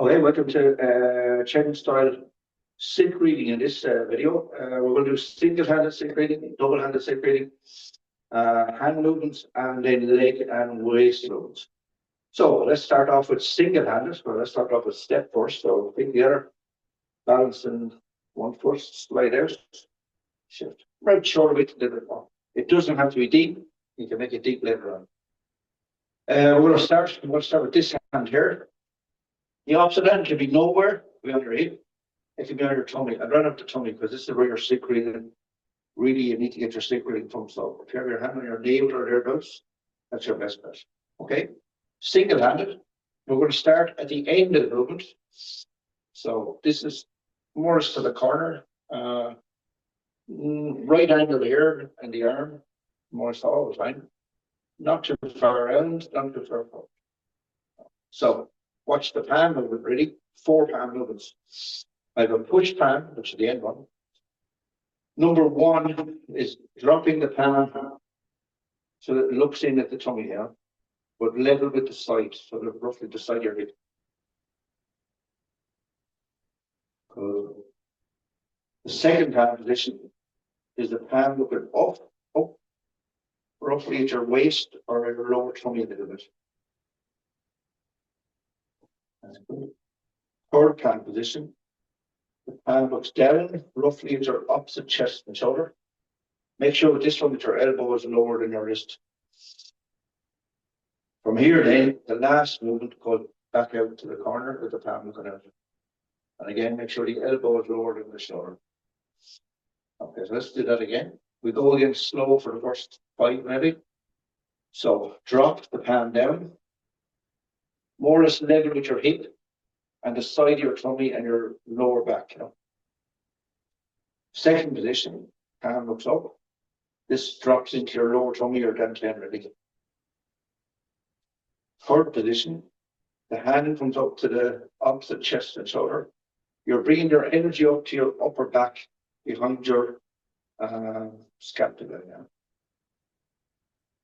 Okay, welcome to Chen style silk reading in this video. We're going to do single-handed silk reading, double-handed silk reading, hand movements, and then leg and waist movements. So let's start off with single-handed. Well, let's start off with step first. So pick the other, balance in one foot, slide out, shift. Right shoulder width, a little bit more. It doesn't have to be deep. You can make it deep later on. We're going to start with this hand here. The opposite hand can be nowhere beyond your hip. It can be on your tummy. I'd run up the tummy because this is where your silk reading. Really, you need to get your silk reading from. So if you have your hand on your navel or thereabouts, that's your best bet. Okay? Single-handed. We're going to start at the end of the movement. So this is more to the corner. Right angle here and the arm. More so all the time. Not too far around, not too far forward. So watch the palm movement, really. 4 palm movements. I have a push palm, which is the end one. Number 1 is dropping the palm so that it looks in at the tummy here, but level with the side, so that roughly the side of your hip. The second palm position is the palm looking up, roughly at your waist or your lower tummy a little bit. That's good. Third palm position. The palm looks down, roughly at your opposite chest and shoulder. Make sure with this one that your elbow is lower than your wrist. From here then, the last movement goes back out to the corner with the palm looking out. And again, make sure the elbow is lower than the shoulder. Okay, so let's do that again. We go again slow for the first 5 maybe. So drop the palm down, more or less level with your hip and the side of your tummy and your lower back. Second position, palm looks up. This drops into your lower tummy or down to really. Third position, the hand comes up to the opposite chest and shoulder. You're bringing your energy up to your upper back behind your scapula.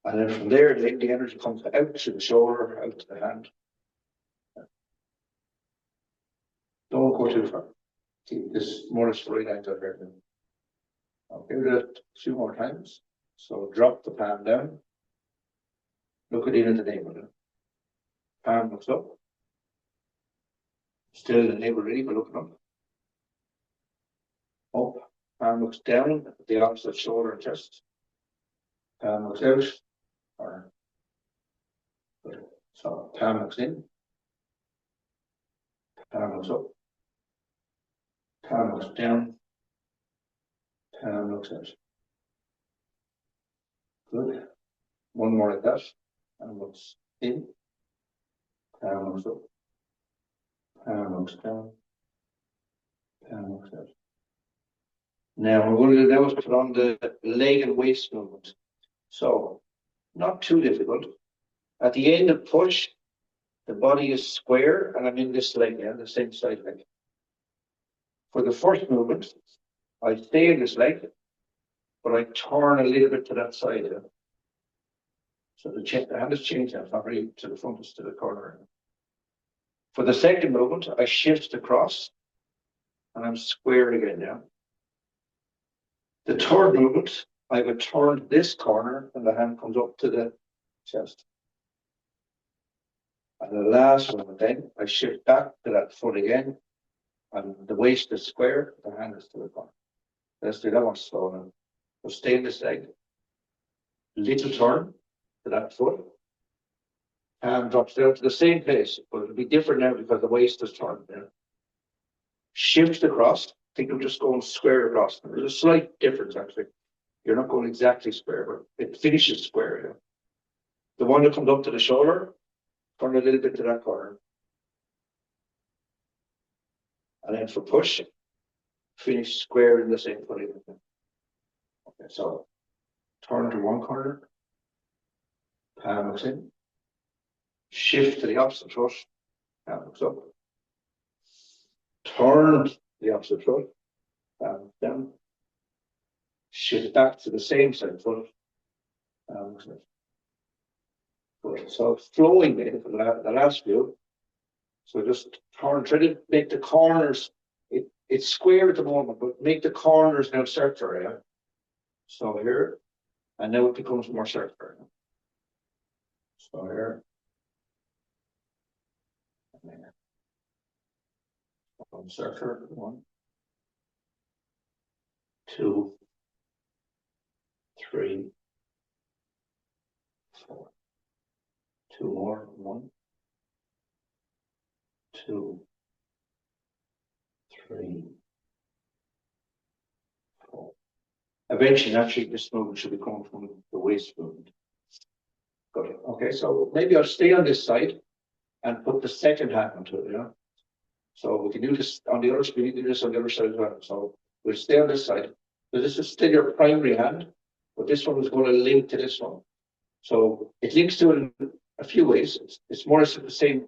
And then from there, the energy comes out to the shoulder, out to the hand. Don't go too far. Keep this more or less right angle here. I'll give it a few more times. So drop the palm down. Look at it in the navel. Palm looks up. Still the navel ready for looking up. Up. Palm looks down at the opposite shoulder and chest. Palm looks out. So palm looks in. Palm looks up. Palm looks down. Palm looks out. Good. One more like that. Palm looks in. Palm looks up. Palm looks down. Palm looks out. Now we're going to do now is put on the leg and waist movement. So not too difficult. At the end of push, the body is square and I'm in this leg now, the same side leg. For the first movement, I stay in this leg, but I turn a little bit to that side. So the hand is changed now, it's not really to the front, it's to the corner. For the second movement, I shift across and I'm square again now. The third movement, I have a turn this corner and the hand comes up to the chest. And the last one then, I shift back to that foot again, and the waist is square, the hand is to the corner. Let's do that one slow now. So stay in this leg. Little turn to that foot. Hand drops down to the same place, but it'll be different now because the waist is turned now. Shift across. Think of just going square across. There's a slight difference actually. You're not going exactly square, but it finishes square. Yeah. The one that comes up to the shoulder, turn a little bit to that corner. And then for push, finish square in the same foot. Okay, so turn to one corner, palm looks in, shift to the opposite foot, palm looks up, turn to the opposite foot, palm looks down, shift back to the same side foot, palm looks out. Good. So flowing then for the last few. So just try to make the corners, it's square at the moment, but make the corners now circular, yeah? So here, and now it becomes more circular. So here. Circular, 1, 2, 3, 4. 2 more, 1, 2, 3, 4. Eventually, actually, this movement should be coming from the waist movement. Got it. Okay, so maybe I'll stay on this side and put the second hand onto it, yeah? So we can do this on the other side, we need to do this on the other side as well. So we'll stay on this side. So this is still your primary hand, but this one is going to link to this one. So it links to it in a few ways. It's more or less at the same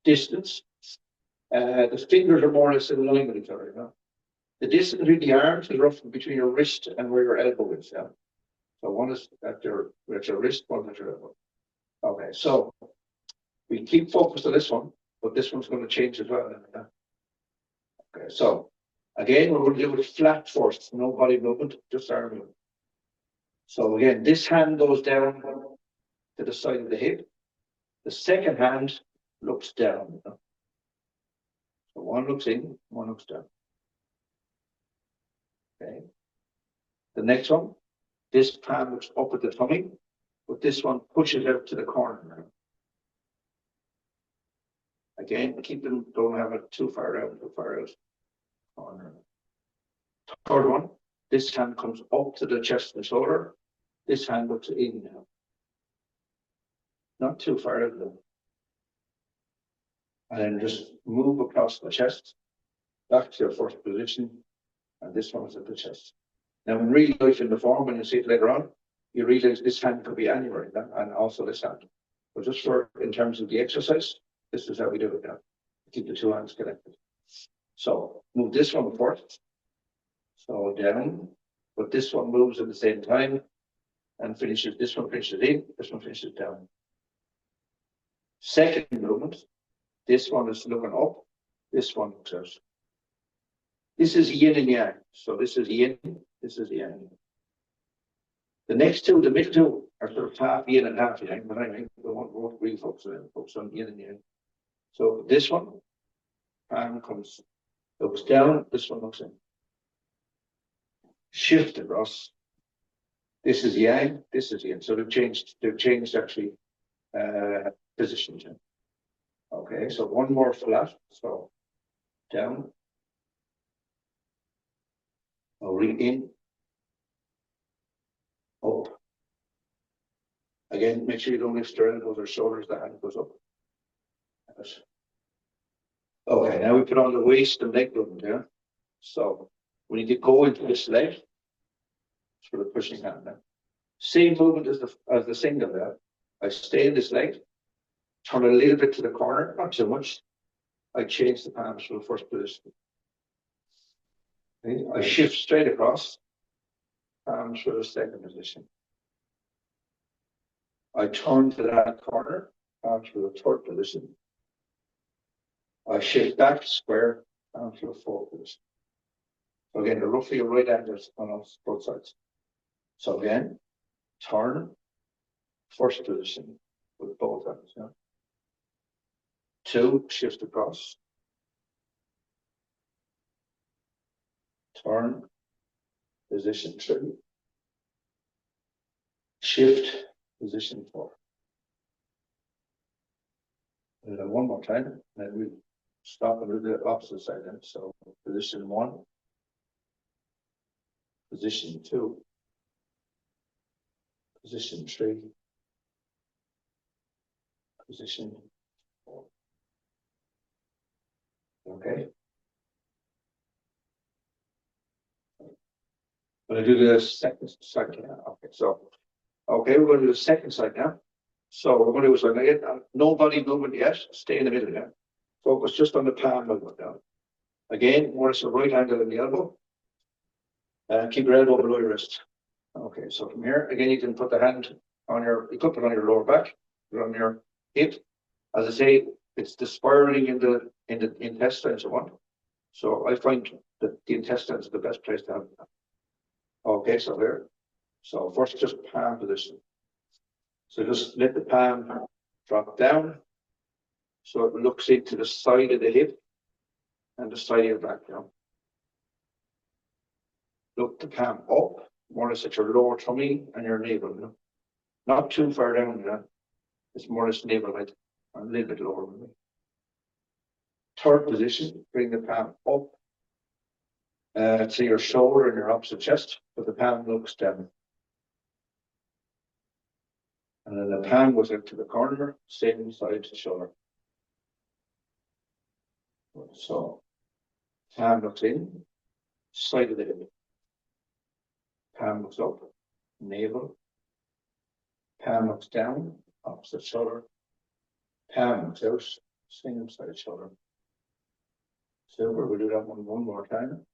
distance. The fingers are more or less in line with each other, you know? The distance between the arms is roughly between your wrist and where your elbow is, yeah? So one is at your wrist, one at your elbow. Okay, so we keep focused on this one, but this one's going to change as well. Yeah? Okay, so again, we're going to do it flat first, no body movement, just arm movement. So again, this hand goes down to the side of the hip. The second hand looks down. You know? So one looks in, one looks down. Okay. The next one, this palm looks up at the tummy, but this one pushes out to the corner. Again, keep them, don't have it too far out, corner. Third one, this hand comes up to the chest and shoulder. This hand looks in now. Not too far out though. And then just move across the chest, back to your first position, and this one is at the chest. Now, in real life, in the form, when you see it later on, you realize this hand could be anywhere, and also this hand. But just for in terms of the exercise, this is how we do it now. Keep the two hands connected. So move this one first. So down, but this one moves at the same time and finishes. This one finishes in, this one finishes down. Second movement, this one is looking up, this one looks out. This is yin and yang. So this is yin, this is yang. The next two, the middle two, are sort of half yin and half yang, but I think the one we're really focus on yin and yang. So this one, arm looks down, this one looks in. Shift across. This is yang, this is yin. So they've changed actually positions. Okay, so one more flat. So down. In. Up. Again, make sure you don't lift your elbows or shoulders, the hand goes up. Okay, now we put on the waist and leg movement here. So we need to go into this leg for the pushing hand now. Same movement as the single there. I stay in this leg, turn a little bit to the corner, not too much. I change the palms for the first position. Okay. I shift straight across, palms for the second position. I turn to that corner, palms for the third position. I shift back square, palms for the fourth position. So again, they're roughly right angles on both sides. So again, turn, first position with both hands. Yeah. 2, shift across. Turn, position 3. Shift, position 4. And then one more time, and then we stop and do the opposite side then. So position 1, position 2, position 3, position 4. Okay. I'm going to do the second side now. Okay, so we're going to do the second side now. So we're going to do is we're going to get nobody movement yet. Stay in the middle now. Focus just on the palm movement now. Again, more as a right angle in the elbow. Keep your elbow below your wrist. Okay, so from here, again, you can put the hand on your, you could put it on your lower back, put it on your hip. As I say, it's the spiraling in the intestines I want. So I find that the intestines are the best place to have that. Okay, so there. So first just palm position. So just let the palm drop down. So it looks into the side of the hip and the side of your back down. Look the palm up, more or less at your lower tummy and your navel. You know? Not too far down, you know? It's more or less navel height, a little bit lower. Maybe. Third position, bring the palm up to your shoulder and your opposite chest, but the palm looks down. And then the palm goes into the corner, same side to shoulder. So, palm looks in, side of the hip. Palm looks up, navel. Palm looks down, opposite shoulder. Palm looks out, same side shoulder. Super, we'll do that one more time.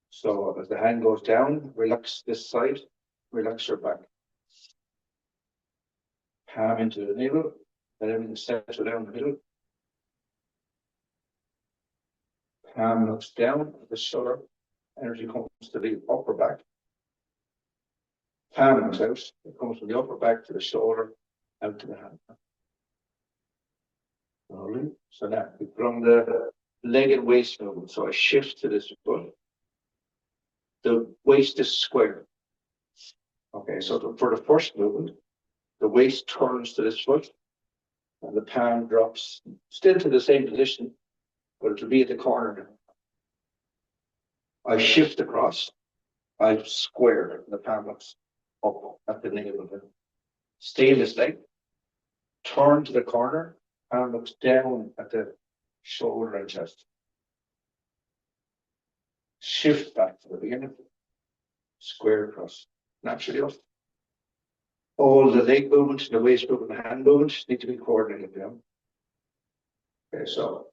So as the hand goes down, relax this side, relax your back. Palm into the navel, let everything settle down the middle. Palm looks down at the shoulder, energy comes to the upper back. Palm looks out, it comes from the upper back to the shoulder, out to the hand. Slowly. So now we from the leg and waist movement. So I shift to this foot. The waist is square. Okay, so for the first movement, the waist turns to this foot and the palm drops still to the same position, but it'll be at the corner now. I shift across, I square, the palm looks up at the navel. Stay in this leg, turn to the corner, palm looks down at the shoulder and chest. Shift back to the beginning, square across, naturally off. All the leg movement, the waist movement, the hand movement need to be coordinated down. Okay, so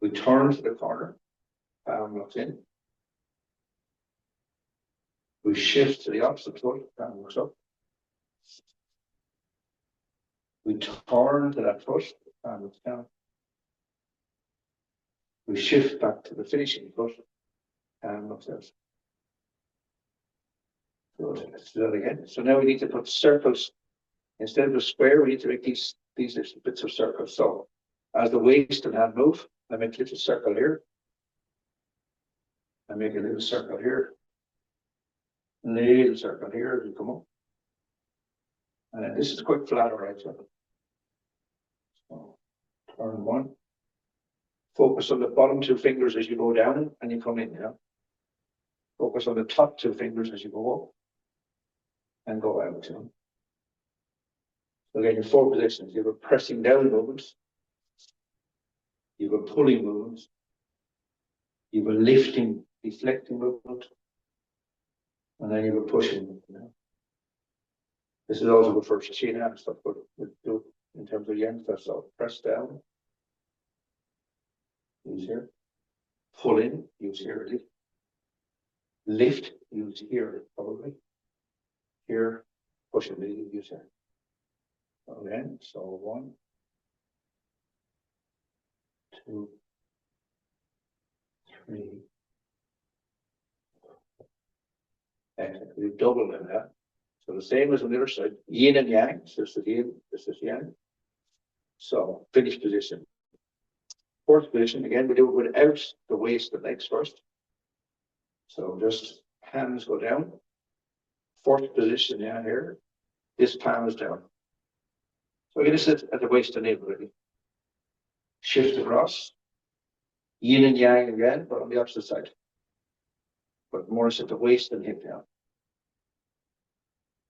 we turn to the corner, palm looks in. We shift to the opposite foot, palm looks up. We turn to that foot, palm looks down. We shift back to the finishing foot, palm looks out. Good, let's do that again. So now we need to put circles. Instead of a square, we need to make these little bits of circles. So as the waist and hand move, I make a little circle here. I make a little circle here. A little circle here as we come up. And then this is quite flat, all right. So turn one. Focus on the bottom two fingers as you go down and you come in, you know. Focus on the top two fingers as you go up and go out. You know? So again, in four positions, you have a pressing down movement, you have a pulling movement, you have a lifting, deflecting movement, and then you have a pushing movement. You know? This is also good for Chen and stuff, but we'll do it in terms of yang stuff. So press down, use here, pull in, use here, lift, use here, probably. Here, push it, use here. Again, so 1, 2, 3. Excellent. We've doubled in that. So the same as on the other side, yin and yang. So this is yin, this is yang. So finish position. Fourth position, again, we do it without the waist and legs first. So just hands go down. Fourth position, yeah, here. This palm is down. So we're going to sit at the waist and navel really. Shift across. Yin and yang again, but on the opposite side. But more at the waist and hip down.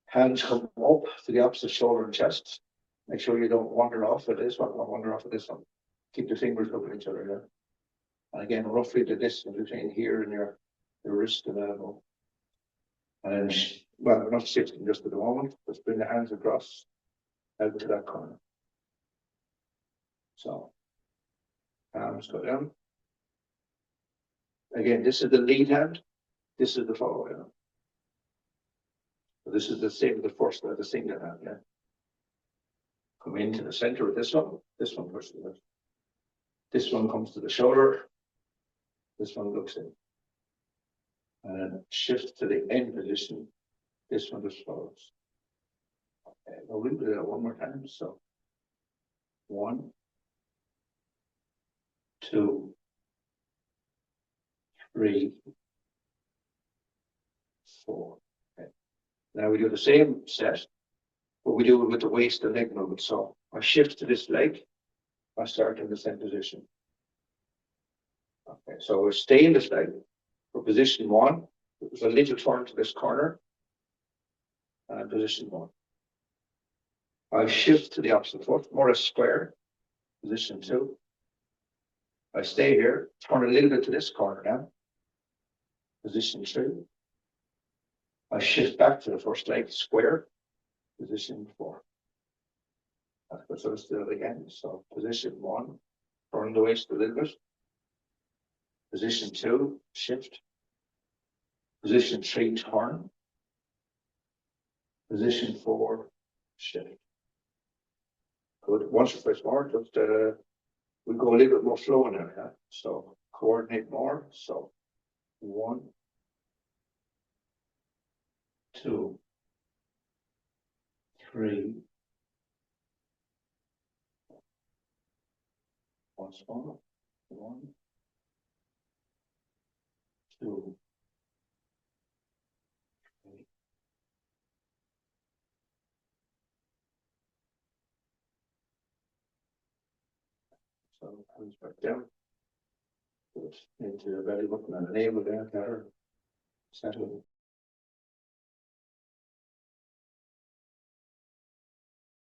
Hands come up to the opposite shoulder and chest. Make sure you don't wander off of this one, don't wander off of this one. Keep the fingers looking at each other there. And again, roughly the distance between here and your wrist and elbow. And then, well, we're not shifting just at the moment. Just bring the hands across out to that corner. So, arms go down. Again, this is the lead hand. This is the follow hand. So this is the same as the first, the single hand, yeah. Come into the center of this one pushes it. This one comes to the shoulder. This one looks in. And then shifts to the end position. This one just follows. Okay, well, we'll do that one more time. So 1, 2, 3, 4. Okay. Now we do the same set, but we do it with the waist and leg movement. So I shift to this leg. I start in the same position. Okay, so we stay in this leg for position 1. There's a little turn to this corner. And position 1. I shift to the opposite foot, more a square. Position 2. I stay here, turn a little bit to this corner now. Position 3. I shift back to the first leg, square. Position 4. So let's do it again. So position 1, turn the waist a little bit. Position 2, shift. Position 3, turn. Position 4, shift. Good. Once or twice more, just we go a little bit more slow now. Yeah? So coordinate more. So 1, 2, 3. Once more. 1, 2, 3. So comes back down. Into the belly button and the navel there, settle.